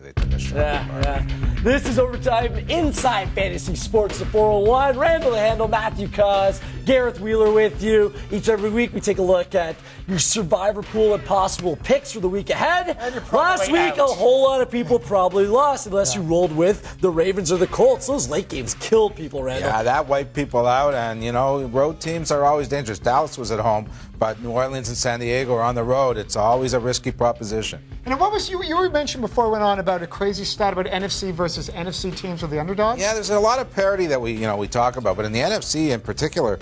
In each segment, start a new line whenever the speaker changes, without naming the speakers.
they took a shot.
Yeah. This is Overtime Inside Fantasy Sports, the 401. Randall The Handle, Matthew Cauz, Gareth Wheeler with you. Each every week we take a look at your survivor pool and possible picks for the week ahead. Last week, a whole lot of people probably lost unless you rolled with the Ravens or the Colts. Those late games killed people, Randall.
Yeah, that wiped people out, and, road teams are always dangerous. Dallas was at home, but New Orleans and San Diego are on the road. It's always a risky proposition.
And what was you mentioned before we went on about a crazy stat about NFC versus NFC teams with the underdogs?
Yeah, there's a lot of parity that we talk about, but in the NFC in particular,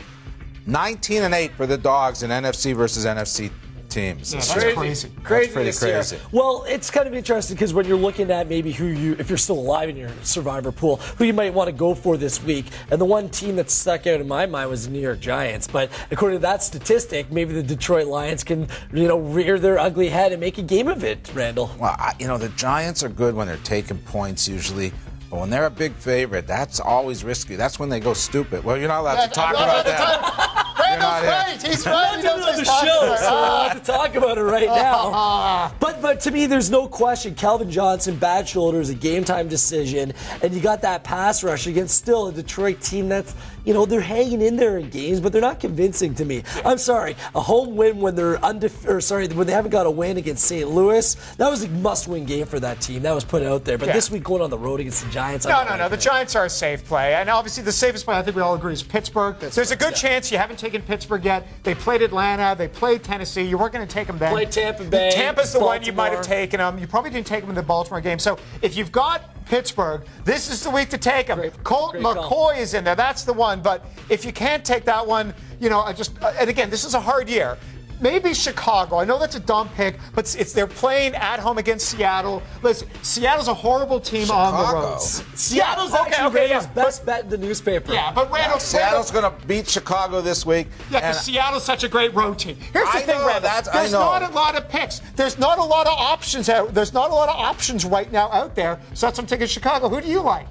19-8 for the dogs in NFC versus NFC teams.
Yeah, that's crazy.
That's pretty crazy.
Well, it's kind of interesting because when you're looking at maybe if you're still alive in your survivor pool, who you might want to go for this week. And the one team that stuck out in my mind was the New York Giants. But according to that statistic, maybe the Detroit Lions can, rear their ugly head and make a game of it, Randall.
Well, the Giants are good when they're taking points usually. But when they're a big favorite, that's always risky. That's when they go stupid. Well, you're not allowed to talk about that.
Randall's right. He's right.
He knows the show, so we'll have to talk about it right now. But to me, there's no question. Calvin Johnson, bad shoulders, a game-time decision, and you got that pass rush against still a Detroit team that's, they're hanging in there in games, but they're not convincing to me. I'm sorry, a home win when they're when they haven't got a win against St. Louis, that was a must-win game for that team. That was put out there. But this week going on the road against the Giants,
No. The Giants are a safe play, and obviously the safest play, I think we all agree, is Pittsburgh. There's a good chance you haven't taken Pittsburgh yet. They played Atlanta. They played Tennessee. You weren't going to take them then.
Played Tampa Bay.
Tampa's the
Baltimore.
one you might have taken them. You probably didn't take them in the Baltimore game. So if you've got Pittsburgh, this is the week to take them. Colt McCoy is in there. That's the one. But if you can't take that one, and again, this is a hard year. Maybe Chicago. I know that's a dumb pick, but they're playing at home against Seattle. Listen, Seattle's a horrible team on the road.
Seattle's actually Randall's best bet in the newspaper.
Yeah, but
Seattle's going to beat Chicago this week.
Yeah, because Seattle's such a great road team. Here's the thing, Randall. There's not a lot of picks. There's not a lot of options out. There's not a lot of options right now out there. So that's why I'm taking Chicago. Who do you like?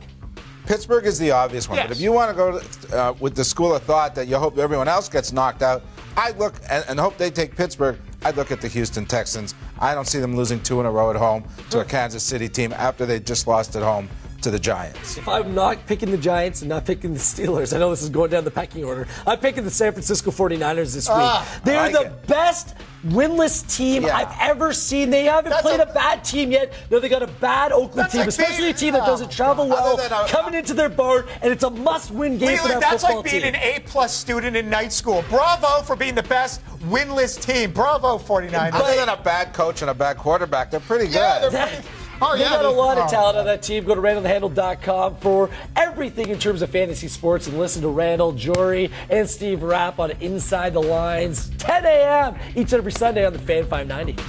Pittsburgh is the obvious one,
yes.
But if you want to go with the school of thought that you hope everyone else gets knocked out, I'd look and hope they take Pittsburgh. I'd look at the Houston Texans. I don't see them losing 2 in a row at home to a Kansas City team after they just lost at home to the Giants.
If I'm not picking the Giants and not picking the Steelers, I know this is going down the pecking order, I'm picking the San Francisco 49ers this week. They're the best winless team I've ever seen. They haven't played a bad team yet. No, they got a bad Oakland team, especially a team that doesn't travel well, coming into their barn, and it's a must-win game for that football team.
That's like being an A-plus student in night school. Bravo for being the best winless team. Bravo, 49ers.
Other than a bad coach and a bad quarterback, they're pretty good.
They got a lot of talent on that team. Go to randallthehandle.com for everything in terms of fantasy sports and listen to Randall, Jory, and Steve Rapp on Inside the Lines, 10 a.m. each and every Sunday on the Fan 590.